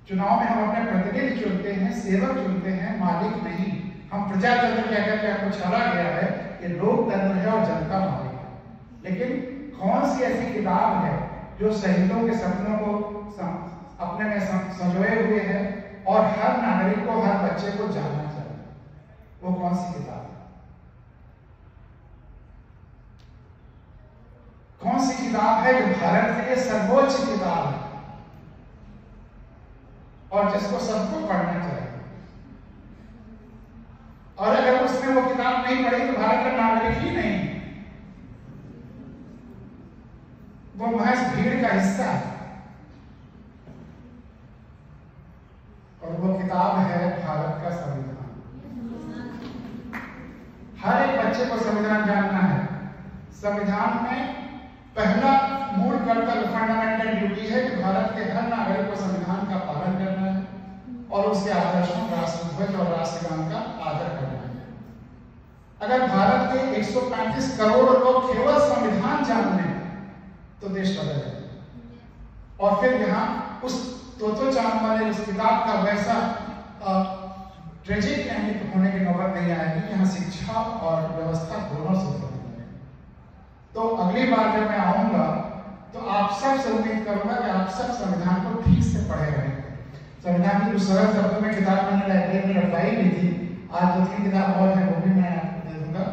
चुनाव में हम अपने प्रतिनिधि चुनते हैं, सेवक चुनते हैं, मालिक नहीं। हम प्रजातंत्र कहकर के आपको छाड़ा गया है, ये लोकतंत्र है और जनता मालिक है। लेकिन कौन सी ऐसी किताब है जो शहीदों के सपनों को अपने में संजोए हुए है और हर नागरिक को, हर बच्चे को जानना चाहिए? वो कौन सी किताब है? कौन सी किताब है जो भारत के लिए सर्वोच्च किताब है और जिसको सबको पढ़ना चाहिए? और अगर उसने वो किताब नहीं पढ़ी तो भारत का नागरिक ही नहीं, वो महज भीड़ का हिस्सा है। और वो किताब है भारत का संविधान। हर एक बच्चे को संविधान जानना है। संविधान में पहला मूल कर्तव्य, फंडामेंटल ड्यूटी है कि भारत के हर नागरिक को संविधान का पालन करना है और उसके आदर्शों, राष्ट्रध्वज और राष्ट्रगान का आदर करना है। अगर भारत के 135 करोड़ लोग केवल संविधान जान लें तो देश बदल जाएगा। और फिर यहाँ उस तोतो चांद वाले उस किताब का वैसा ट्रेजिक एंड होने की नौबत नहीं आएगी। यहाँ शिक्षा और व्यवस्था दोनों से बदलेंगे। तो अगली बार जब मैं आऊंगा तो आप सब से उम्मीद करूंगा कि आप सब संविधान को ठीक से पढ़े रहेंगे। संविधान की जो सरल शब्दों में किताब मैंने लाइब्रेरी में रखवाई भी थी, आज 2-3 किताब और है, वो भी मैं आपको दे दूंगा।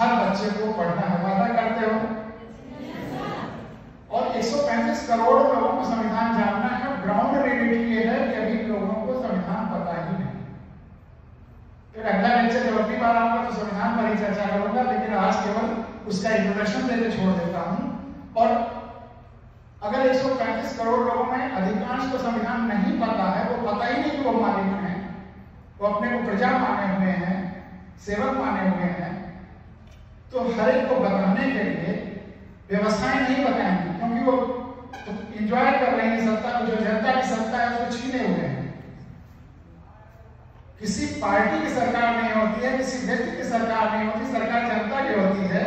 हर बच्चे को पढ़ना है। वादा करते हो? और 135 करोड़ लोगों को संविधान जानना है। ग्राउंड रियलिटी ये है कि अभी लोगों को संविधान पता ही नहीं। फिर अगला लेक्चर जब अगली बार आऊंगा तो संविधान पर ही चर्चा करूंगा, लेकिन आज केवल उसका इंट्रोडक्शन देकर छोड़ देता हूं। और अगर 135 करोड़ लोगों में अधिकांश को संविधान नहीं पता है, वो पता ही नहीं कि वो मालिक हैं, वो अपने को प्रजा माने हुए हैं, सेवक माने हुए हैं, तो हर एक को बताने के लिए व्यवस्थाएं नहीं बताएंगी, क्योंकि वो एंजॉय कर रहे हैं सत्ता को, जो जनता की सत्ता है उसको छीने हुए हैं। किसी पार्टी की सरकार नहीं होती है, किसी व्यक्ति की सरकार नहीं होती, सरकार जनता की होती है।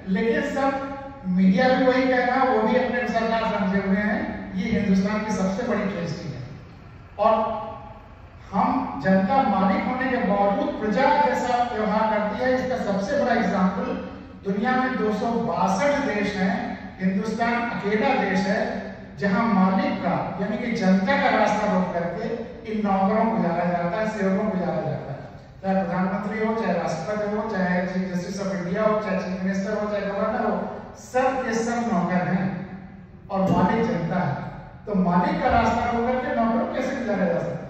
लेकिन सब मीडिया भी वही कह रहा है, वो भी अपने सरकार समझे हुए हैं। ये हिंदुस्तान की सबसे बड़ी ट्रेजेडी है। और हम जनता मालिक होने के बावजूद प्रजा जैसा व्यवहार करती है। इसका सबसे बड़ा एग्जाम्पल दुनिया में 262 देश हैं, हिंदुस्तान अकेला देश है जहां मालिक का यानी कि जनता का रास्ता रोक करके इन नौकरों को गुजारा जाता है, सेवकों को गुजारा जाता है। चाहे प्रधानमंत्री हो, चाहे राष्ट्रपति हो, चाहे चीफ जस्टिस ऑफ इंडिया हो, चाहे चीफ मिनिस्टर हो, चाहे गवर्नर हो, सब के सब नौकर हैं और मालिक जनता है। तो मालिक का रास्ता रोक करके नौकरों कैसे गुजारा जा सकता है?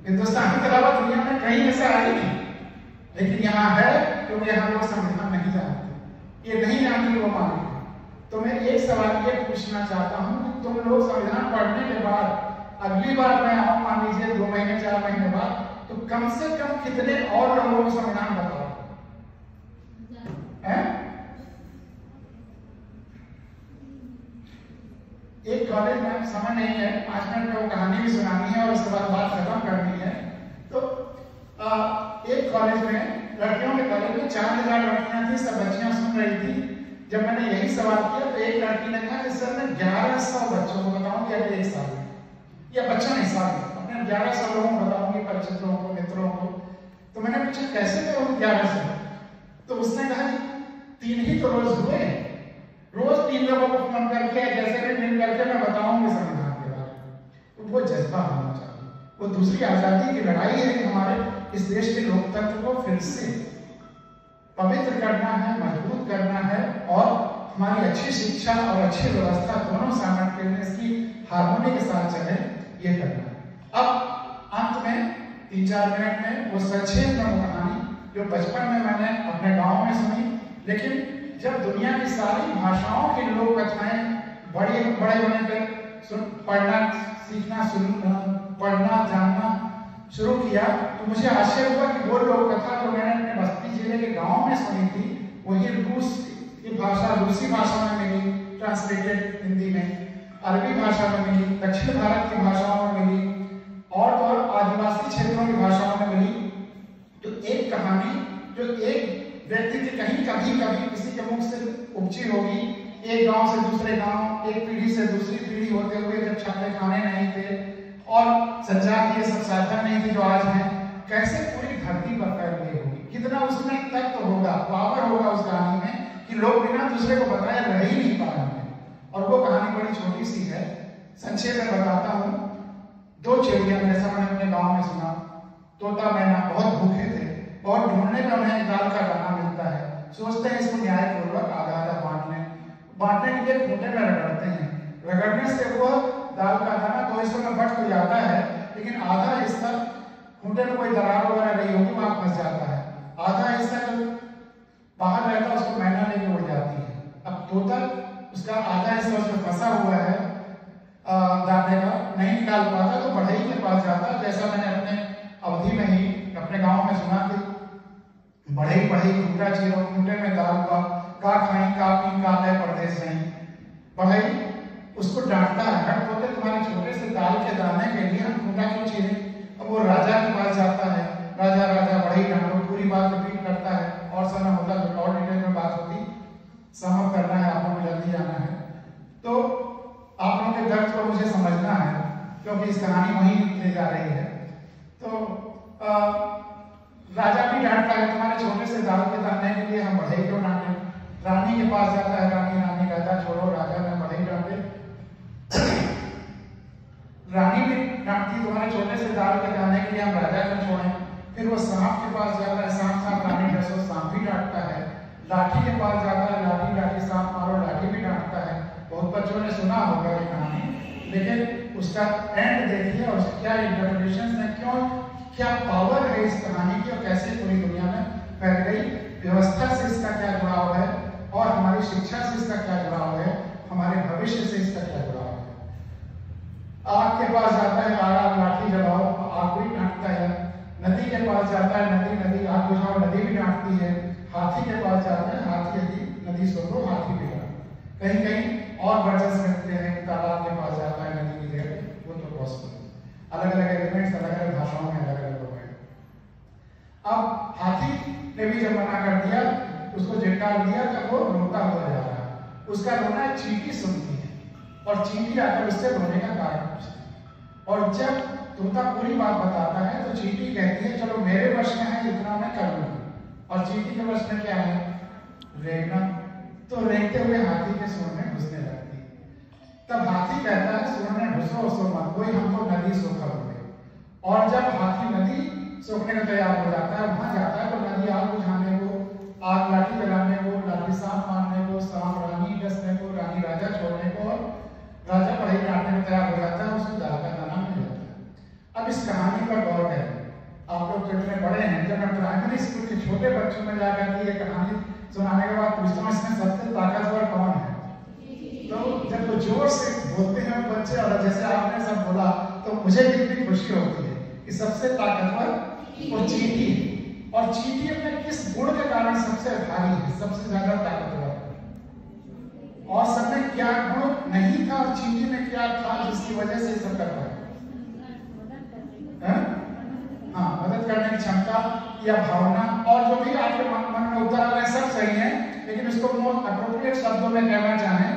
हिंदुस्तान के अलावा दुनिया में कहीं ऐसा है नहीं, लेकिन यहाँ है क्योंकि यहाँ लोग संविधान नहीं जानते। ये नहीं जानते कि वो मालिक है। तो मैं एक सवाल ये पूछना चाहता हूँ कि तुम लोग संविधान पढ़ने के बाद अगली बार मैं आऊँ, मान लीजिए 2 महीने 4 महीने बाद, तो कम से कम कितने और लोगों को संविधान बताओ? एक कॉलेज में समय नहीं है, 5 मिनट में वो कहानी भी सुनानी है और उसके बाद बात खत्म करनी है। तो एक कॉलेज में, लड़कियों के कॉलेज में 4000 लड़कियां थी, सब बच्चियां सुन रही थी। जब मैंने यही सवाल किया तो एक लड़की ने कहा कि सर मैं 1100 बच्चों को बताऊंगी अगले 1 साल में, या बच्चों नहीं साल में, अपने 1100 लोगों को बताऊंगी, परिचित लोगों को, मित्रों को। तो मैंने पूछा कैसे करूँ 1100? तो उसने कहा 3 ही तो रोज हुए, रोज 3 लोगों को फोन करके जैसे भी मिल करके मैं बताऊंगी संविधान के बारे में। तो वो जज्बा होना चाहिए। वो दूसरी आजादी की लड़ाई है कि हमारे इस देश के लोकतंत्र को फिर से पवित्र करना है, मजबूत करना है और हमारी अच्छी शिक्षा और अच्छी व्यवस्था दोनों सामर्थ्य के लिए इसकी हार्मोनी के साथ चले, ये करना है। अब अंत में 3-4 मिनट में वो संक्षेप में वो कहानी जो बचपन में मैंने अपने गांव में सुनी, लेकिन जब दुनिया की सारी भाषाओं के लोक कथाएं बड़े होने पर पढ़ना सीखना, पढ़ना जानना शुरू किया, तो मुझे आश्चर्य हुआ कि वो लोक कथा जो मैंने अपने बस्ती जिले के गांव में सुनी थी, वही रूस की भाषा, रूसी भाषा में मिली, ट्रांसलेटेड हिंदी में, अरबी भाषा में मिली, दक्षिण भारत की भाषाओं में मिली और आदिवासी क्षेत्रों की भाषाओं में मिली। तो एक कहानी जो एक व्यक्ति की कहीं कभी किसी के मुख से उपजी होगी, एक गांव से दूसरे गांव, एक पीढ़ी से दूसरी पीढ़ी होते हुए, जब छापे खाने नहीं थे और संचार के सब साधन नहीं थे जो आज हैं, कैसे पूरी धरती पर फैल गई होगी, कितना उसमें तत्व होगा, पावर होगा उस कहानी में कि लोग बिना दूसरे को बताए रह ही नहीं पा रहे हैं। और वो कहानी बड़ी छोटी सी है, संक्षेप में बताता हूँ। 2 चिड़िया, जैसा मैंने अपने गाँव में सुना, तोता मैना बहुत भूखे थे और ढूंढने में उन्हें दाल का दाना मिलता है, सोचते हैं इसको न्यायपूर्वक आधा बांटने के लिए खूंटे में रगड़ते हैं। रगड़ने से वो दाल का दाना तो हिस्सों में बट तो जाता है, लेकिन आधा हिस्सा खूंटे में कोई दरार वगैरह नहीं होगी, वहां फंस जाता है। आधा हिस्सा जो बाहर रहता है उसको मैना लेके उड़ जाती है। अब तोता उसका आधा हिस्सा उसमें फंसा हुआ है दाने का, नहीं निकाल पाता तो बढ़ई के पास जाता है। जैसा मैंने अपने अवधि में ही अपने गाँव में सुना कि बढ़ई खूंटा चीरो, खूंटे में दाल का खाई का पी का है परदेश नहीं। बढ़ई उसको डांटता है, हट होते तुम्हारे छोटे से दाल के दाने के लिए हम खूंटा क्यों चीरे। अब वो राजा के पास जाता है, राजा बढ़ई डांटो, पूरी बात रिपीट करता है और समय होता है और डिटेल में बात होती, समाप्त करना है, आप लोगों को जल्दी जाना है। तो आप लोगों के दर्द को मुझे समझना है क्योंकि इस कहानी वहीं ले जा रही है। तो राजा भी डांटता है, तुम्हारे छोटे से दाल के दाने के लिए हम बढ़ई क्यों डांटे। रानी के पास जाता है, रानी कहता छोड़ो राजा ने बढ़ई डांटे। रानी भी डांटती, तुम्हारे छोटे से दाल के दाने के लिए हम राजा क्यों छोड़ें। फिर वो सांप के पास जाता है, सांप रानी डसो, सांप भी डांटता है। लाठी के पास जाता है, लाठी सांप मारो, लाठी भी डांटता है। बहुत बच्चों ने सुना होगा ये कहानी, लेकिन उसका एंड देखिए और क्या इंटरप्रिटेशन है, क्या पावर है इस कहानी की और कैसे पूरी दुनिया में फैल गई। व्यवस्था से इसका क्या जुड़ाव है और हमारी शिक्षा से इसका क्या जुड़ाव है, हमारे भविष्य से इसका क्या जुड़ाव है। आग के पास जाता है, आग लाठी जलाओ, आग भी डांटता है। नदी के पास जाता है, नदी आग बुझाओ, नदी भी डांटती है। हाथी के पास जाता है, हाथी यदि नदी सो दो, हाथी भी डांटता। कहीं और वर्जन करते हैं, तालाब के पास जाता है, नदी की जगह, वो तो पॉसिबल। अलग अलग एलिमेंट्स अलग अलग भाषाओं में अलग अलग हो गए। अब हाथी ने भी जब मना कर दिया, उसको झटकार दिया, जब वो रोता हुआ जा रहा, उसका रोना एक चींटी सुनती है और चींटी आकर उससे रोने का कारण पूछती है। और जब तोता पूरी बात बताता है तो चींटी कहती है चलो मेरे वश में है, इतना मैं कर लूंगी। और चींटी के वश में क्या है? रेंगना। तो रेंगते हुए हाथी के सूंड में घुसने लगती है। तब हाथी कहता है सूंड में घुसो मत, कोई हमको नदी सोखा हुए। और जब हाथी नदी सोखने को तैयार हो जाता है, वहां जाता है तो नदी आग बुझाने को, आग लाठी जलाने को, लाठी सांप मारने को, सांप रानी डसने को, रानी राजा छोड़ने को, और राजा पढ़ाई काटने को तैयार हो जाता है, उसको दाल का दाना मिल जाता है। अब इस कहानी पर गौर करें। आप लोग तो इतने बड़े हैं, जब मैं प्राइमरी स्कूल के छोटे बच्चों में जाकर के ये कहानी सुनाने के बाद पूछता हूँ इसमें सबसे ताकतवर कौन है? तो जब वो जोर से बोलते हैं बच्चे, और जैसे आपने सब बोला, तो मुझे कितनी खुशी होती है कि सबसे ताकतवर वो चींटी है। और चींटी अपने किस गुण के कारण सबसे भारी है, सबसे ज्यादा ताकतवर है? और सब में क्या गुण नहीं था और चींटी में क्या था जिसकी वजह से सब कर पाए? हाँ, मदद करने की क्षमता या भावना, और जो भी आपके मन में उतर आ रहे हैं सब सही है, लेकिन उसको मोर अप्रोप्रिएट शब्दों में कहना चाहें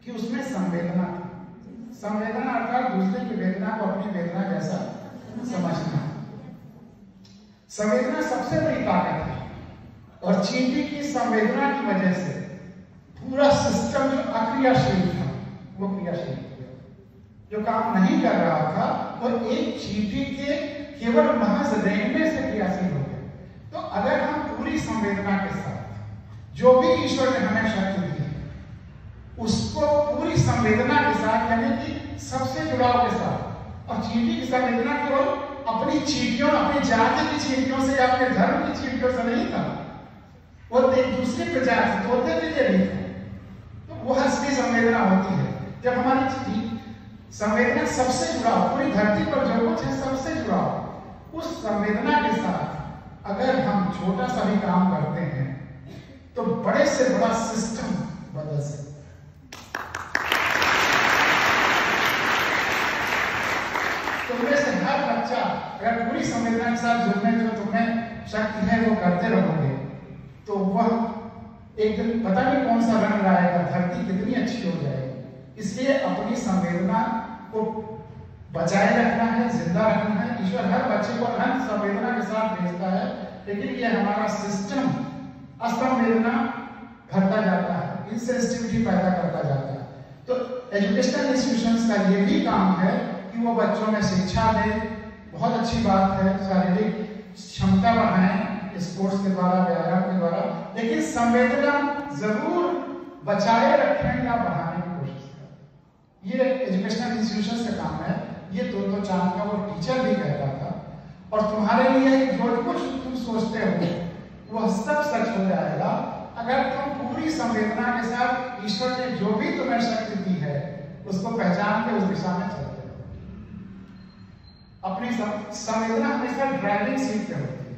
कि उसमें संवेदना थी। संवेदना अर्थात दूसरे की वेदना को अपनी वेदना जैसा समझना। संवेदना सबसे बड़ी ताकत है, और चींटी की संवेदना की वजह से पूरा सिस्टम जो अक्रियाशील था वो क्रियाशील हो गया। जो काम नहीं कर रहा था वो एक चींटी के केवल महज रेंगने से क्रियाशील हो गया। तो अगर हम पूरी संवेदना के साथ जो भी ईश्वर ने हमें शक्ति दी है उसको पूरी संवेदना के साथ, यानी कि सबसे जुड़ाव के साथ, और चींटी की संवेदना केवल अपनी चींटियों, अपनी जाति की चींटियों से या अपने धर्म की चींटियों से नहीं था, वो एक दूसरी प्रजाति तोते के लिए नहीं था। तो वो असली संवेदना होती है जब हमारी संवेदना सबसे जुड़ाव, पूरी धरती पर जो कुछ है सबसे जुड़ाव, उस संवेदना के साथ अगर हम छोटा सा भी काम करते हैं तो बड़े से बड़ा सिस्टम बदल सकता है। तुमने से हर बच्चा अगर पूरी संवेदना के साथ जुड़ने जो तुम्हें शक्ति है वो करते रहोगे तो वह एक दिन पता नहीं कौन सा रंग लाएगा, धरती कितनी अच्छी हो जाएगी। इसलिए अपनी संवेदना को बचाए रखना है, जिंदा रखना है। ईश्वर हर बच्चे को अनंत संवेदना के साथ भेजता है, लेकिन यह हमारा सिस्टम असंवेदना भरता जाता है, इनसेंसिटिविटी पैदा करता जाता है। तो एजुकेशनल इंस्टीट्यूशंस का ये भी काम है कि वो बच्चों में शिक्षा दे। बहुत अच्छी बात है, शारीरिक क्षमता बढ़ाएं स्पोर्ट्स के द्वारा, व्यायाम के द्वारा, लेकिन संवेदना जरूर बचाए रखें या बढ़ाने की कोशिश करें। ये एजुकेशनल इंस्टीट्यूशंस का काम है। ये तो चांद का वो टीचर भी कहता था। और तुम्हारे लिए जो कुछ तुम सोचते हो वह सब सच हो जाएगा अगर तुम पूरी संवेदना के साथ ईश्वर ने जो भी तुम्हें शक्ति दी है उसको पहचान के उस दिशा में चलते हो। अपनी संवेदना हमेशा ड्राइविंग सीट पे होती है।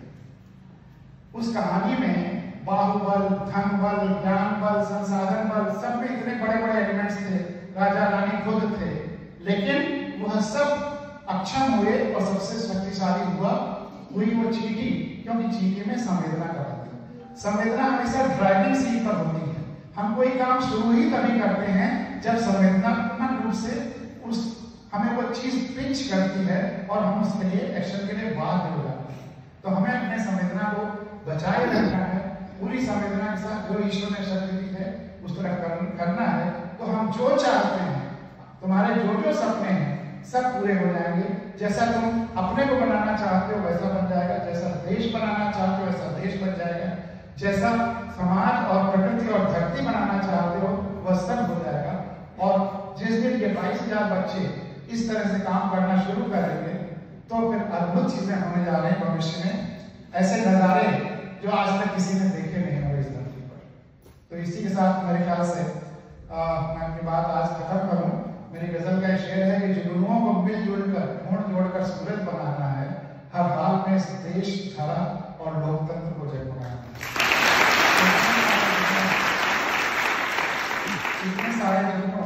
उस कहानी में बाहुबल, धन बल, ज्ञान बल, संसाधन बल, सब में इतने बड़े बड़े एलिमेंट्स थे, राजा रानी खुद थे, लेकिन वह सब अक्षम हुए और सबसे शक्तिशाली हुई वो चींटी, क्योंकि चींटी में संवेदना का होती है। संवेदना हमेशा ड्राइविंग सीट पर होती है। हम कोई काम शुरू ही तभी करते हैं जब संवेदनात्मक रूप से हमें वो चीज पिंच करती है और हम उसके लिए एक्शन के लिए बाध्य हो जाते हैं। तो हमें अपने संवेदना को बचाए रखना है, पूरी संवेदना के साथ जो ईश्वर ने शक्ति दी है उस तरह करना है। तो हम जो चाहते हैं, तुम्हारे जो सपने हैं सब पूरे हो जाएंगे। जैसा तुम अपने को बनाना चाहते हो वैसा बन जाएगा, जैसा देश बनाना चाहते हो वैसा देश बन जाएगा, जैसा समाज और प्रकृति और धरती बनाना चाहते हो वह सब हो जाएगा। और जिस दिन ये 22,000 बच्चे इस तरह से काम करना शुरू करेंगे तो फिर अद्भुत चीजें होने जा रही हैं भविष्य में, ऐसे नजारे जो आज तक किसी ने देखे नहीं होंगे इस धरती पर। तो इसी के साथ मेरे ख्याल से मैं अपनी बात आज खत्म करूं। मेरी गजल का शेर है कि जुगनुओं को मिलजुल कर घोड़ जोड़कर सूरज बनाना है, हर हाल में इस देश, धरा और लोकतंत्र को जगमगाना है। इतने सारे जुगनू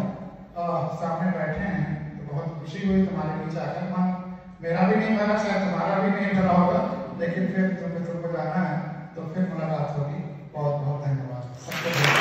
सामने बैठे हैं तो बहुत खुशी हुई तुम्हारे बीच आकर। मन मेरा भी नहीं भरा, शायद तुम्हारा भी नहीं भरा होगा, लेकिन फिर तुम आना है तो फिर मुलाकात होगी। बहुत बहुत धन्यवाद सबको।